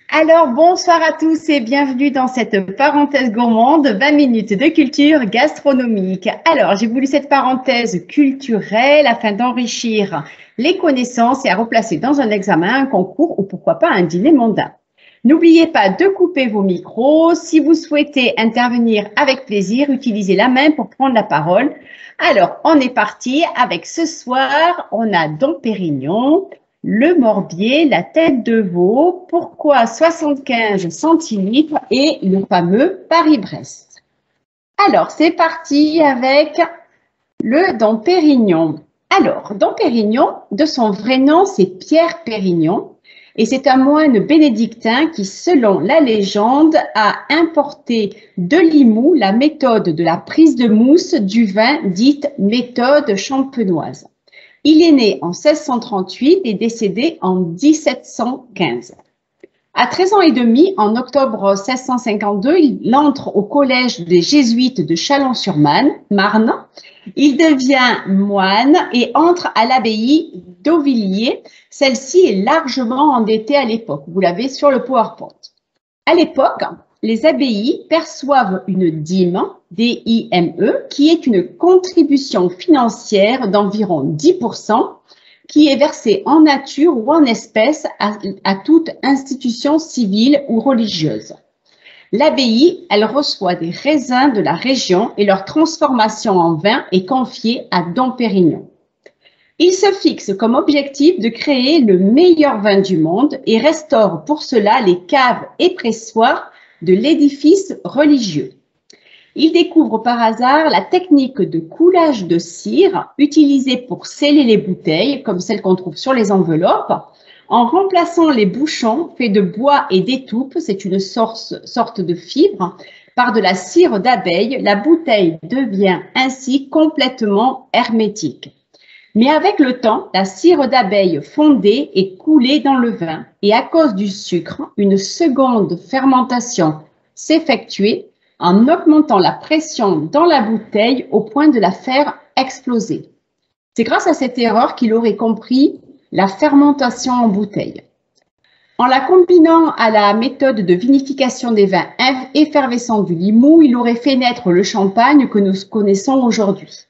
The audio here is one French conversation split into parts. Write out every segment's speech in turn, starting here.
Alors, bonsoir à tous et bienvenue dans cette parenthèse gourmande, 20 minutes de culture gastronomique. Alors, j'ai voulu cette parenthèse culturelle afin d'enrichir les connaissances et à replacer dans un examen, un concours ou pourquoi pas un dîner mondain. N'oubliez pas de couper vos micros. Si vous souhaitez intervenir avec plaisir, utilisez la main pour prendre la parole. Alors, on est parti avec ce soir, on a Dom Pérignon, le morbier, la tête de veau, pourquoi 75 centilitres et le fameux Paris-Brest. Alors, c'est parti avec le Dom Pérignon. Alors, Dom Pérignon, de son vrai nom, c'est Pierre Pérignon. Et c'est un moine bénédictin qui, selon la légende, a importé de Limoux la méthode de la prise de mousse du vin, dite méthode champenoise. Il est né en 1638 et décédé en 1715. À 13 ans et demi, en octobre 1652, il entre au collège des Jésuites de Chalon-sur-Marne. Il devient moine et entre à l'abbaye d'Auvilliers. Celle-ci est largement endettée à l'époque. Vous l'avez sur le PowerPoint. À l'époque, les abbayes perçoivent une dîme, D-I-M-E, qui est une contribution financière d'environ 10%, qui est versée en nature ou en espèces à toute institution civile ou religieuse. L'abbaye, elle reçoit des raisins de la région et leur transformation en vin est confiée à Dom Pérignon. Il se fixe comme objectif de créer le meilleur vin du monde et restaure pour cela les caves et pressoirs de l'édifice religieux. Il découvre par hasard la technique de coulage de cire utilisée pour sceller les bouteilles, comme celle qu'on trouve sur les enveloppes, en remplaçant les bouchons faits de bois et d'étoupe, c'est une sorte de fibre, par de la cire d'abeille. La bouteille devient ainsi complètement hermétique. Mais avec le temps, la cire d'abeille fondait et coulait dans le vin. Et à cause du sucre, une seconde fermentation s'effectuait en augmentant la pression dans la bouteille au point de la faire exploser. C'est grâce à cette erreur qu'il aurait compris la fermentation en bouteille. En la combinant à la méthode de vinification des vins effervescents du Limoux, il aurait fait naître le champagne que nous connaissons aujourd'hui.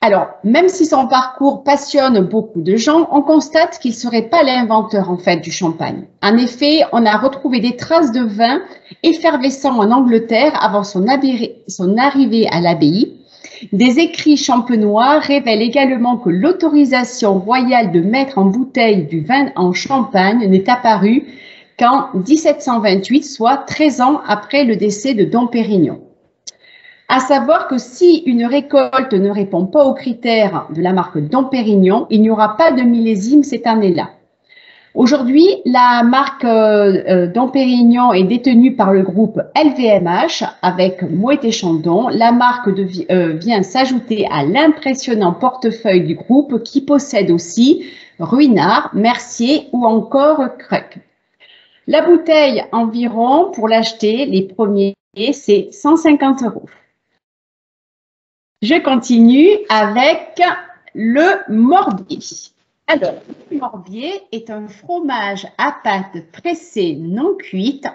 Alors, même si son parcours passionne beaucoup de gens, on constate qu'il ne serait pas l'inventeur en fait du champagne. En effet, on a retrouvé des traces de vin effervescent en Angleterre avant son arrivée à l'abbaye. Des écrits champenois révèlent également que l'autorisation royale de mettre en bouteille du vin en Champagne n'est apparue qu'en 1728, soit 13 ans après le décès de Dom Pérignon. À savoir que si une récolte ne répond pas aux critères de la marque Dom Pérignon, il n'y aura pas de millésime cette année-là. Aujourd'hui, la marque Dom Pérignon est détenue par le groupe LVMH avec Moët et Chandon. La marque vient s'ajouter à l'impressionnant portefeuille du groupe qui possède aussi Ruinart, Mercier ou encore Cruc. La bouteille environ, pour l'acheter, les premiers, c'est 150 €. Je continue avec le morbier. Alors, le morbier est un fromage à pâte pressée non cuite,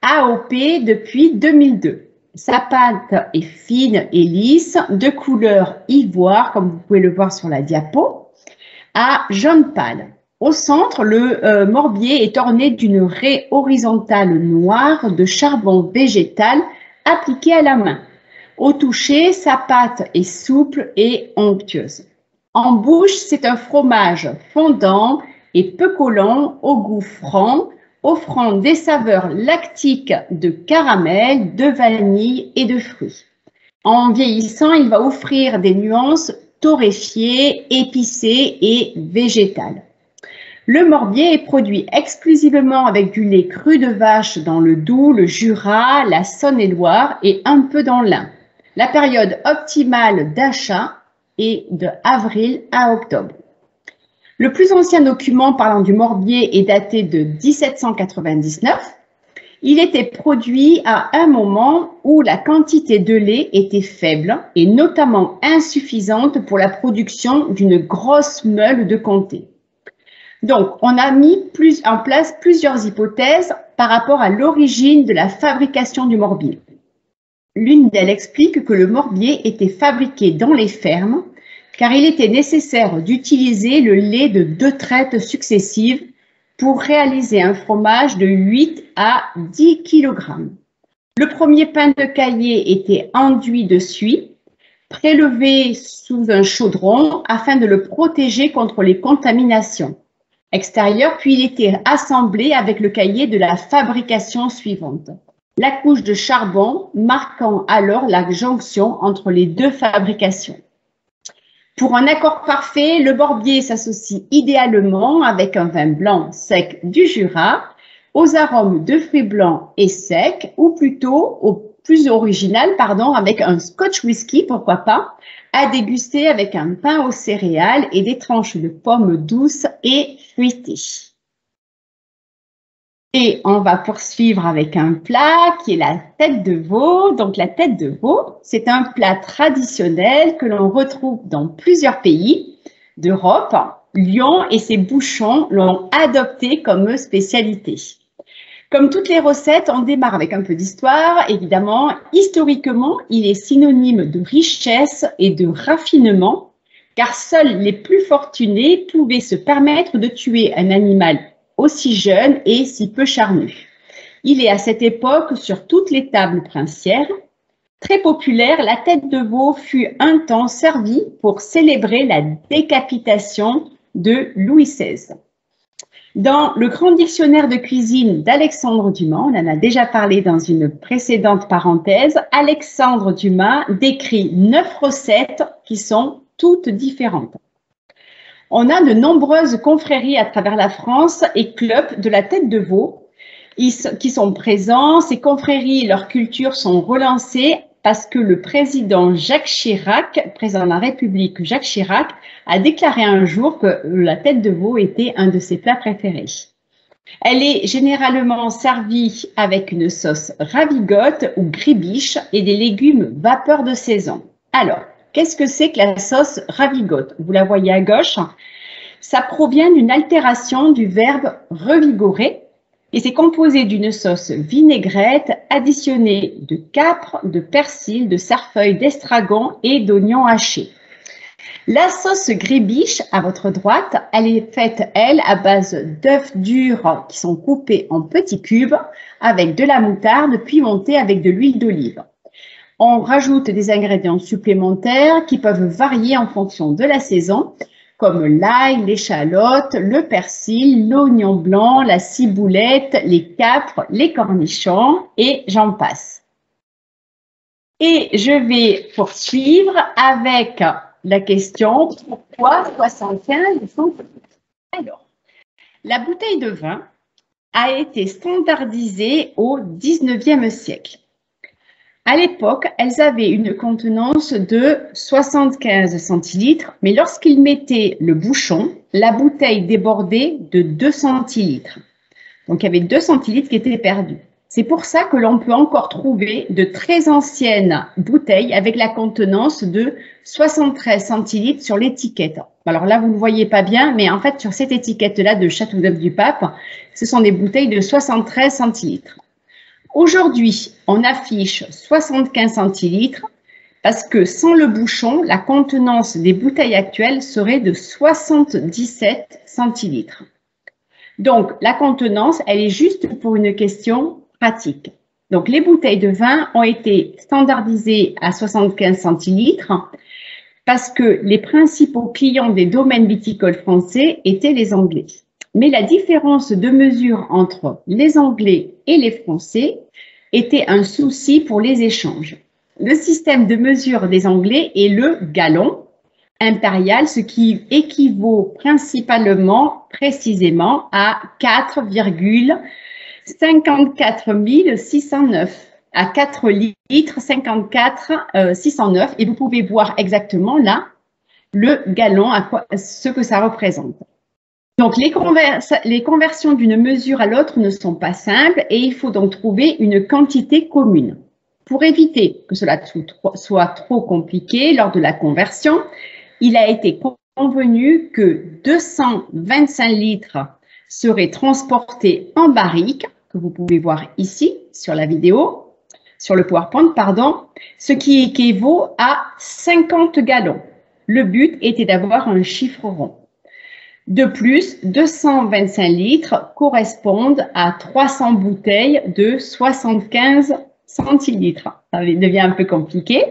AOP depuis 2002. Sa pâte est fine et lisse, de couleur ivoire, comme vous pouvez le voir sur la diapo, à jaune pâle. Au centre, le morbier est orné d'une raie horizontale noire de charbon végétal appliqué à la main. Au toucher, sa pâte est souple et onctueuse. En bouche, c'est un fromage fondant et peu collant, au goût franc, offrant des saveurs lactiques de caramel, de vanille et de fruits. En vieillissant, il va offrir des nuances torréfiées, épicées et végétales. Le morbier est produit exclusivement avec du lait cru de vache dans le Doubs, le Jura, la Saône-et-Loire et un peu dans l'Ain. La période optimale d'achat est de avril à octobre. Le plus ancien document parlant du morbier est daté de 1799. Il était produit à un moment où la quantité de lait était faible et notamment insuffisante pour la production d'une grosse meule de comté. Donc, on a mis en place plusieurs hypothèses par rapport à l'origine de la fabrication du morbier. L'une d'elles explique que le morbier était fabriqué dans les fermes car il était nécessaire d'utiliser le lait de 2 traites successives pour réaliser un fromage de 8 à 10 kg. Le premier pain de caillé était enduit de suie, prélevé sous un chaudron afin de le protéger contre les contaminations extérieures, puis il était assemblé avec le caillé de la fabrication suivante. La couche de charbon marquant alors la jonction entre les 2 fabrications. Pour un accord parfait, le morbier s'associe idéalement avec un vin blanc sec du Jura, aux arômes de fruits blancs et secs, ou plutôt, au plus original, avec un scotch whisky, pourquoi pas, à déguster avec un pain aux céréales et des tranches de pommes douces et fruitées. Et on va poursuivre avec un plat qui est la tête de veau. Donc la tête de veau, c'est un plat traditionnel que l'on retrouve dans plusieurs pays d'Europe. Lyon et ses bouchons l'ont adopté comme spécialité. Comme toutes les recettes, on démarre avec un peu d'histoire. Évidemment, historiquement, il est synonyme de richesse et de raffinement, car seuls les plus fortunés pouvaient se permettre de tuer un animal aussi jeune et si peu charnu. Il est à cette époque sur toutes les tables princières. Très populaire, la tête de veau fut un temps servie pour célébrer la décapitation de Louis XVI. Dans le grand dictionnaire de cuisine d'Alexandre Dumas, on en a déjà parlé dans une précédente parenthèse, Alexandre Dumas décrit 9 recettes qui sont toutes différentes. On a de nombreuses confréries à travers la France et clubs de la tête de veau qui sont présents. Ces confréries, leur culture sont relancées parce que le président Jacques Chirac, président de la République Jacques Chirac, a déclaré un jour que la tête de veau était un de ses plats préférés. Elle est généralement servie avec une sauce ravigote ou gribiche et des légumes vapeur de saison. Alors, qu'est-ce que c'est que la sauce ravigote? Vous la voyez à gauche. Ça provient d'une altération du verbe revigorer et c'est composé d'une sauce vinaigrette additionnée de capre, de persil, de sarfeuille, d'estragon et d'oignons hachés. La sauce gribiche, à votre droite, elle est faite, elle, à base d'œufs durs qui sont coupés en petits cubes avec de la moutarde, puis montés avec de l'huile d'olive. On rajoute des ingrédients supplémentaires qui peuvent varier en fonction de la saison, comme l'ail, l'échalote, le persil, l'oignon blanc, la ciboulette, les capres, les cornichons et j'en passe. Et je vais poursuivre avec la question « Pourquoi 75 centilitres ?» Alors, la bouteille de vin a été standardisée au XIXe siècle. À l'époque, elles avaient une contenance de 75 centilitres, mais lorsqu'ils mettaient le bouchon, la bouteille débordait de 2 centilitres. Donc, il y avait 2 centilitres qui étaient perdus. C'est pour ça que l'on peut encore trouver de très anciennes bouteilles avec la contenance de 73 centilitres sur l'étiquette. Alors là, vous ne le voyez pas bien, mais en fait, sur cette étiquette-là de Châteauneuf-du-Pape, ce sont des bouteilles de 73 centilitres. Aujourd'hui, on affiche 75 centilitres parce que sans le bouchon, la contenance des bouteilles actuelles serait de 77 centilitres. Donc, la contenance, elle est juste pour une question pratique. Donc, les bouteilles de vin ont été standardisées à 75 centilitres parce que les principaux clients des domaines viticoles français étaient les Anglais. Mais la différence de mesure entre les Anglais et les Français était un souci pour les échanges. Le système de mesure des Anglais est le gallon impérial, ce qui équivaut précisément à 4,54 609, à 4 litres 54 609, et vous pouvez voir exactement là le gallon, ce que ça représente. Donc, les conversions d'une mesure à l'autre ne sont pas simples et il faut donc trouver une quantité commune. Pour éviter que cela soit trop compliqué lors de la conversion, il a été convenu que 225 litres seraient transportés en barrique, que vous pouvez voir ici sur la vidéo, sur le PowerPoint, pardon, ce qui équivaut à 50 gallons. Le but était d'avoir un chiffre rond. De plus, 225 litres correspondent à 300 bouteilles de 75 centilitres. Ça devient un peu compliqué.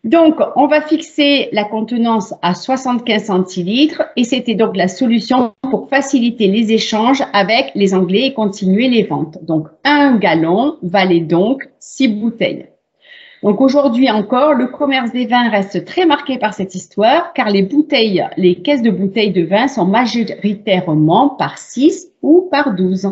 Donc, on va fixer la contenance à 75 centilitres et c'était donc la solution pour faciliter les échanges avec les Anglais et continuer les ventes. Donc, 1 gallon valait donc 6 bouteilles. Donc, aujourd'hui encore, le commerce des vins reste très marqué par cette histoire car les caisses de bouteilles de vin sont majoritairement par 6 ou par 12.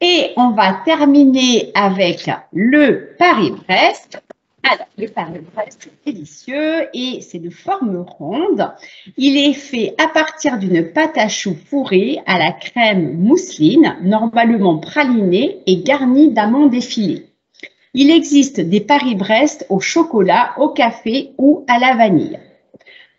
Et on va terminer avec le Paris-Brest. Alors, le Paris-Brest, c'est délicieux et c'est de forme ronde. Il est fait à partir d'une pâte à choux fourrée à la crème mousseline, normalement pralinée et garnie d'amandes effilées. Il existe des Paris-Brest au chocolat, au café ou à la vanille.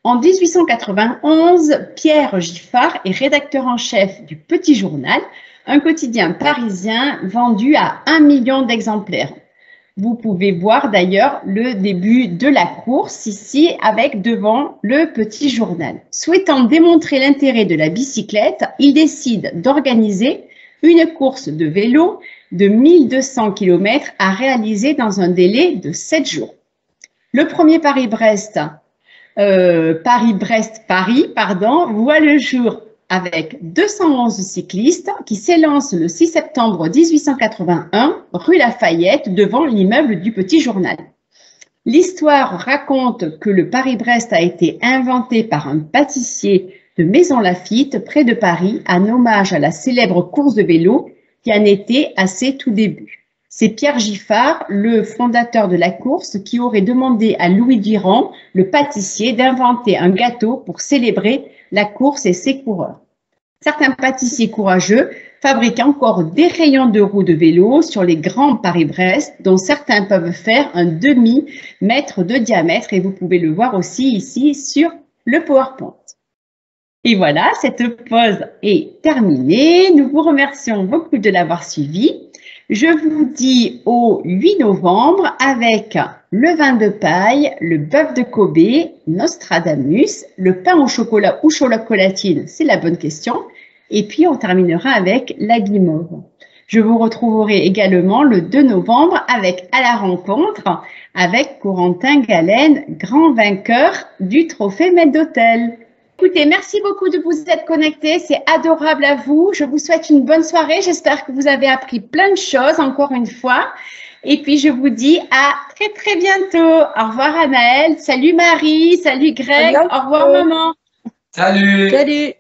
En 1891, Pierre Giffard est rédacteur en chef du Petit Journal, un quotidien parisien vendu à 1 million d'exemplaires. Vous pouvez voir d'ailleurs le début de la course ici avec devant le Petit Journal. Souhaitant démontrer l'intérêt de la bicyclette, il décide d'organiser une course de vélo de 1200 km à réaliser dans un délai de 7 jours. Le premier Paris-Brest, voit le jour avec 211 cyclistes qui s'élancent le 6 septembre 1881, rue Lafayette, devant l'immeuble du Petit Journal. L'histoire raconte que le Paris-Brest a été inventé par un pâtissier de Maisons-Laffitte, près de Paris, en hommage à la célèbre course de vélo qui en était à ses tout débuts. C'est Pierre Giffard, le fondateur de la course, qui aurait demandé à Louis Durand, le pâtissier, d'inventer un gâteau pour célébrer la course et ses coureurs. Certains pâtissiers courageux fabriquent encore des rayons de roues de vélo sur les grands Paris-Brest, dont certains peuvent faire un demi-mètre de diamètre et vous pouvez le voir aussi ici sur le PowerPoint. Et voilà, cette pause est terminée. Nous vous remercions beaucoup de l'avoir suivi. Je vous dis au 8 novembre avec le vin de paille, le bœuf de Kobe, Nostradamus, le pain au chocolat ou chocolatine, c'est la bonne question. Et puis, on terminera avec la guimauve. Je vous retrouverai également le 2 novembre avec À la rencontre avec Corentin Galen, grand vainqueur du trophée maître d'hôtel. Écoutez, merci beaucoup de vous être connectés. C'est adorable à vous. Je vous souhaite une bonne soirée. J'espère que vous avez appris plein de choses encore une fois. Et puis, je vous dis à très, très bientôt. Au revoir, Anaëlle. Salut, Marie. Salut, Greg. Au revoir, maman. Salut. Salut.